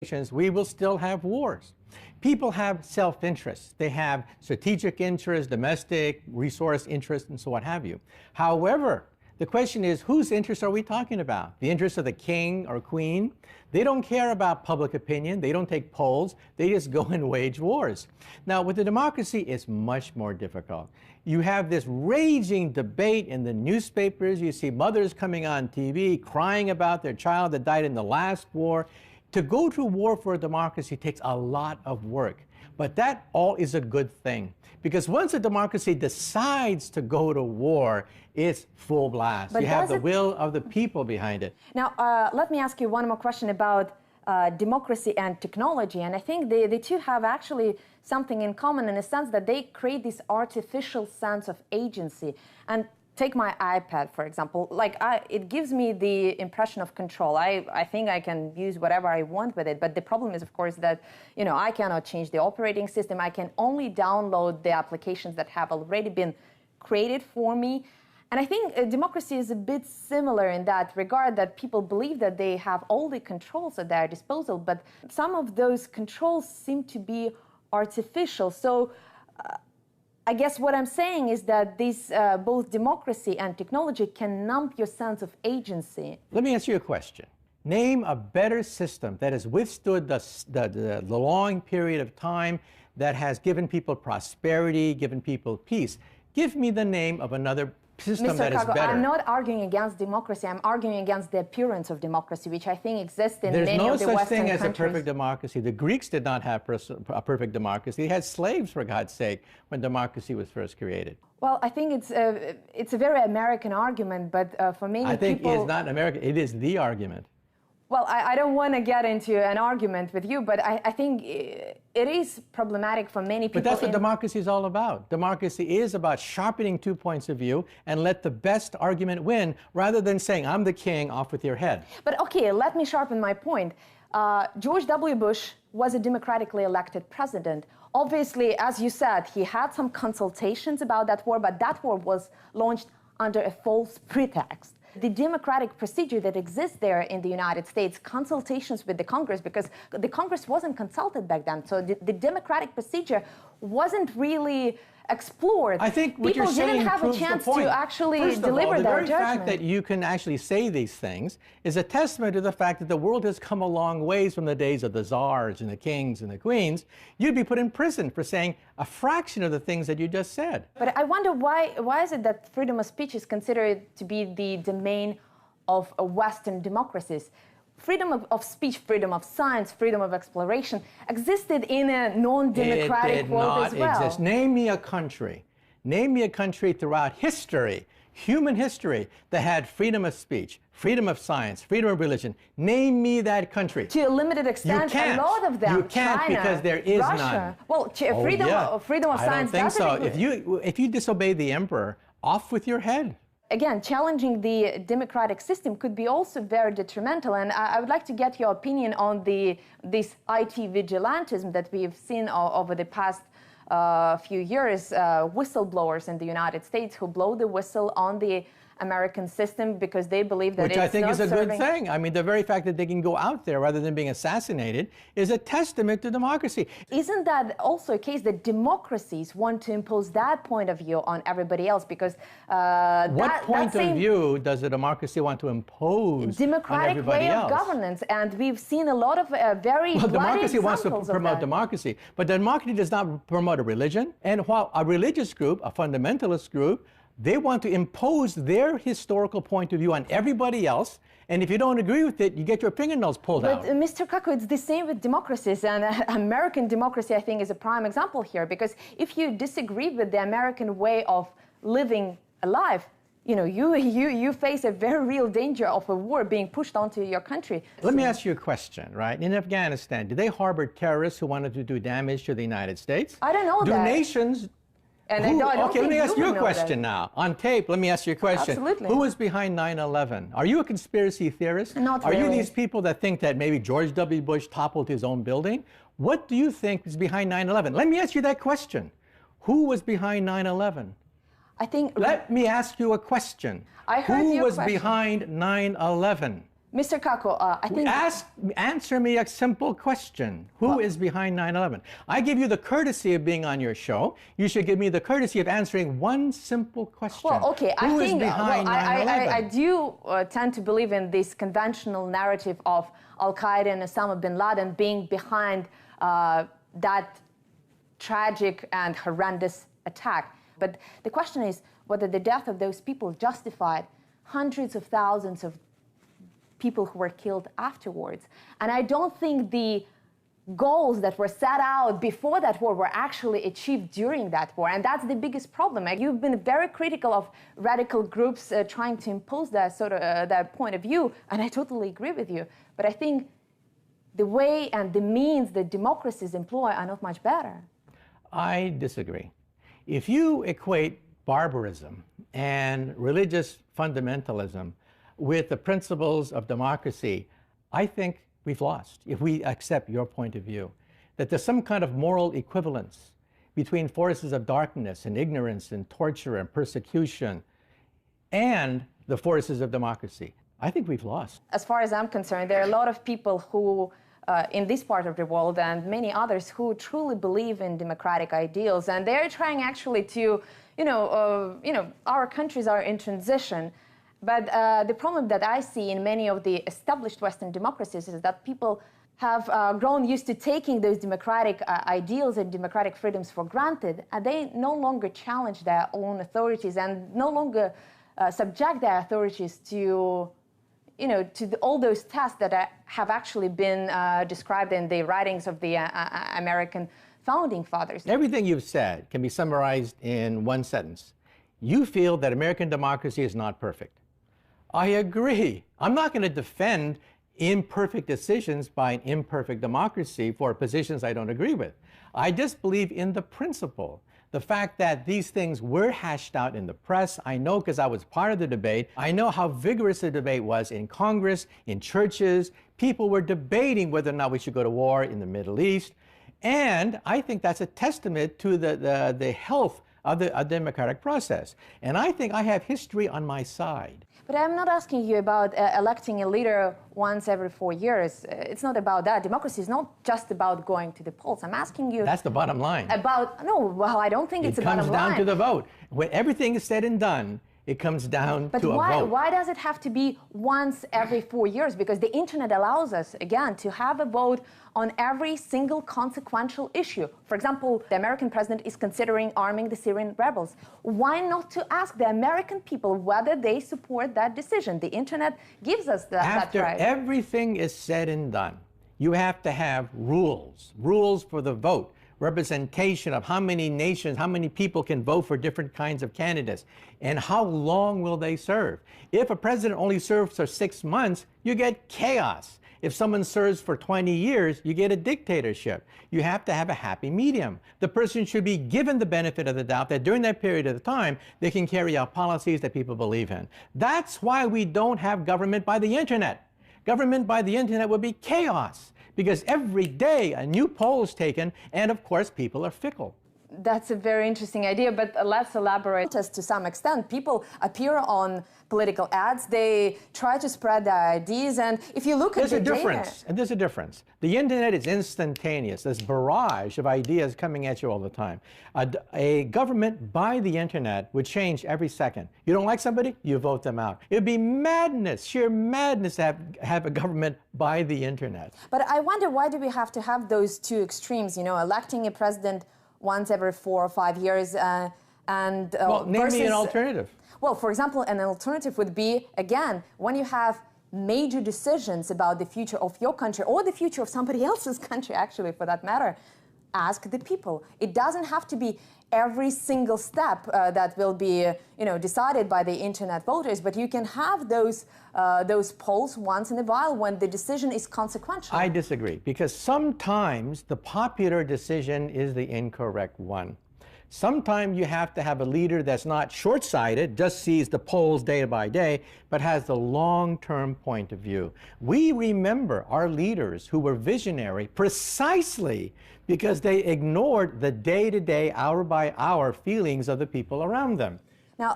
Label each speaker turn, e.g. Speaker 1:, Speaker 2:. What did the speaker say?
Speaker 1: nations, we will still have wars. People have self-interest. They have strategic interests, domestic resource interests, and so what have you. However, the question is, whose interests are we talking about? The interests of the king or queen? They don't care about public opinion. They don't take polls. They just go and wage wars. Now, with the democracy, it's much more difficult. You have this raging debate in the newspapers. You see mothers coming on TV crying about their child that died in the last war. To go to war for a democracy takes a lot of work. But that all is a good thing. Because once a democracy decides to go to war, it's full blast. But you have the will of the people behind it.
Speaker 2: Now, let me ask you one more question about democracy and technology. And I think the two have actually something in common in a sense that they create this artificial sense of agency. And take my iPad, for example. It gives me the impression of control. I think I can use whatever I want with it. But the problem is, of course, that I cannot change the operating system. I can only download the applications that have already been created for me. And I think democracy is a bit similar in that regard, that people believe that they have all the controls at their disposal, but some of those controls seem to be artificial. So I guess what I'm saying is that this, both democracy and technology can numb your sense of agency.
Speaker 1: Let me ask you a question. Name a better system that has withstood the long period of time, that has given people prosperity, given people peace. Give me the name of another system that is better.
Speaker 2: I'm not arguing against democracy. I'm arguing against the appearance of democracy, which I think exists in many of the Western countries.
Speaker 1: There's no such thing as a perfect democracy. The Greeks did not have a perfect democracy. They had slaves, for God's sake, when democracy was first created.
Speaker 2: Well, I think it's a very American argument, but for many people...
Speaker 1: I think it's not American. It is the argument.
Speaker 2: Well, I don't want to get into an argument with you, but I think it is problematic for many people.
Speaker 1: But that's what democracy is all about. Democracy is about sharpening two points of view and let the best argument win, rather than saying, I'm the king, off with your head.
Speaker 2: But okay, let me sharpen my point. George W. Bush was a democratically elected president. Obviously, as you said, he had some consultations about that war, but that war was launched under a false pretext. The democratic procedure that exists there in the United States, consultations with the Congress, because the Congress wasn't consulted back then, so the democratic procedure wasn't really explored.
Speaker 1: I think what you're saying
Speaker 2: didn't have a chance to actually deliver their judgment.
Speaker 1: The very fact that you can actually say these things is a testament to the fact that the world has come a long ways from the days of the czars and the kings and the queens. You'd be put in prison for saying a fraction of the things that you just said.
Speaker 2: But I wonder why is it that freedom of speech is considered to be the domain of Western democracies? Freedom of speech, freedom of science, freedom of exploration existed in a non-democratic world as well. It did not exist.
Speaker 1: Name me a country throughout history, human history, that had freedom of speech, freedom of science, freedom of religion. Name me that country.
Speaker 2: To a limited extent, a lot of them.
Speaker 1: You can't,
Speaker 2: China,
Speaker 1: because there is
Speaker 2: Russia.
Speaker 1: none.
Speaker 2: Well, freedom of science.
Speaker 1: I don't think so. If you disobey the emperor, off with your head.
Speaker 2: Again, challenging the democratic system could be also very detrimental, and I would like to get your opinion on this IT vigilantism that we've seen over the past few years, whistleblowers in the United States who blow the whistle on the American system because they believe that
Speaker 1: Which I think is a good thing. I mean, the very fact that they can go out there rather than being assassinated is a testament to democracy.
Speaker 2: Isn't that also a case that democracies want to impose that point of view on everybody else? Because
Speaker 1: what point of view does a democracy want to impose on everybody else?
Speaker 2: Democratic way of governance, and we've seen a lot of very bloody
Speaker 1: democracy wants to
Speaker 2: examples
Speaker 1: promote democracy, but democracy does not promote a religion. And while a religious group, a fundamentalist group, they want to impose their historical point of view on everybody else, and if you don't agree with it, you get your fingernails pulled out.
Speaker 2: But Mr. Kaku, it's the same with democracies, and American democracy, I think, is a prime example here, because if you disagree with the American way of living a life, you face a very real danger of a war being pushed onto your country.
Speaker 1: Let me ask you a question, right? In Afghanistan, did they harbor terrorists who wanted to do damage to the United States?
Speaker 2: I don't know that.
Speaker 1: Do nations... Okay, let me ask you a question now. On tape, let me ask you a question.
Speaker 2: Absolutely.
Speaker 1: Who was behind 9/11? Are you a conspiracy theorist?
Speaker 2: Not
Speaker 1: really. Are you these people that think that maybe George W. Bush toppled his own building? What do you think is behind 9/11? Let me ask you that question. Who was behind 9/11?
Speaker 2: I think...
Speaker 1: Let me ask you a question.
Speaker 2: I heard
Speaker 1: Who
Speaker 2: your
Speaker 1: was
Speaker 2: question.
Speaker 1: behind 9/11?
Speaker 2: Mr. Kaku, I think...
Speaker 1: Answer me a simple question. Who is behind 9/11? I give you the courtesy of being on your show. You should give me the courtesy of answering one simple question.
Speaker 2: Well, okay,
Speaker 1: Who is behind 9/11?
Speaker 2: I do tend to believe in this conventional narrative of Al-Qaeda and Osama bin Laden being behind that tragic and horrendous attack. But the question is whether the death of those people justified hundreds of thousands of people who were killed afterwards. And I don't think the goals that were set out before that war were actually achieved during that war. And that's the biggest problem. You've been very critical of radical groups trying to impose that sort of that point of view, and I totally agree with you. But I think the way and the means that democracies employ are not much better.
Speaker 1: I disagree. If you equate barbarism and religious fundamentalism with the principles of democracy, I think we've lost if we accept your point of view, that there's some kind of moral equivalence between forces of darkness and ignorance and torture and persecution and the forces of democracy. I think we've lost.
Speaker 2: As far as I'm concerned, there are a lot of people who in this part of the world and many others who truly believe in democratic ideals, and they're trying actually to, our countries are in transition. But the problem that I see in many of the established Western democracies is that people have grown used to taking those democratic ideals and democratic freedoms for granted, and they no longer challenge their own authorities and no longer subject their authorities to, all those tests that have actually been described in the writings of the American founding fathers.
Speaker 1: Everything you've said can be summarized in one sentence. You feel that American democracy is not perfect. I agree. I'm not going to defend imperfect decisions by an imperfect democracy for positions I don't agree with. I just believe in the principle. The fact that these things were hashed out in the press, I know because I was part of the debate. I know how vigorous the debate was in Congress, in churches. People were debating whether or not we should go to war in the Middle East. And I think that's a testament to the health of the democratic process. And I think I have history on my side.
Speaker 2: But I'm not asking you about electing a leader once every 4 years. It's not about that. Democracy is not just about going to the polls. I'm asking you...
Speaker 1: That's the bottom line.
Speaker 2: Well, I don't think it's the bottom line.
Speaker 1: It comes down to the vote. When everything is said and done, it comes down to a vote.
Speaker 2: But why does it have to be once every 4 years? Because the internet allows us, again, to have a vote on every single consequential issue. For example, the American president is considering arming the Syrian rebels. Why not to ask the American people whether they support that decision? The internet gives us that right.
Speaker 1: After everything is said and done, you have to have rules for the vote. Representation of how many nations, how many people can vote for different kinds of candidates, and how long will they serve. If a president only serves for 6 months, you get chaos. If someone serves for 20 years, you get a dictatorship. You have to have a happy medium. The person should be given the benefit of the doubt that during that period of time, they can carry out policies that people believe in. That's why we don't have government by the internet. Government by the internet would be chaos, because every day a new poll is taken, and of course people are fickle.
Speaker 2: That's a very interesting idea, but let's elaborate. To some extent, people appear on political ads, they try to spread their ideas, and if you look at the data...
Speaker 1: There's a difference. The internet is instantaneous. There's a barrage of ideas coming at you all the time. A government by the internet would change every second. You don't like somebody, you vote them out. It would be madness, sheer madness to have a government by the internet.
Speaker 2: But I wonder, why do we have to have those two extremes, electing a president once every 4 or 5 years
Speaker 1: well, name me an alternative.
Speaker 2: Well, for example, an alternative would be, again, when you have major decisions about the future of your country or the future of somebody else's country, actually, for that matter, ask the people. It doesn't have to be every single step that will be, decided by the internet voters, but you can have those polls once in a while when the decision is consequential.
Speaker 1: I disagree, because sometimes the popular decision is the incorrect one. Sometimes you have to have a leader that's not short-sighted, just sees the polls day by day, but has the long-term point of view. We remember our leaders who were visionary precisely because they ignored the day-to-day, hour-by-hour feelings of the people around them.
Speaker 2: Now,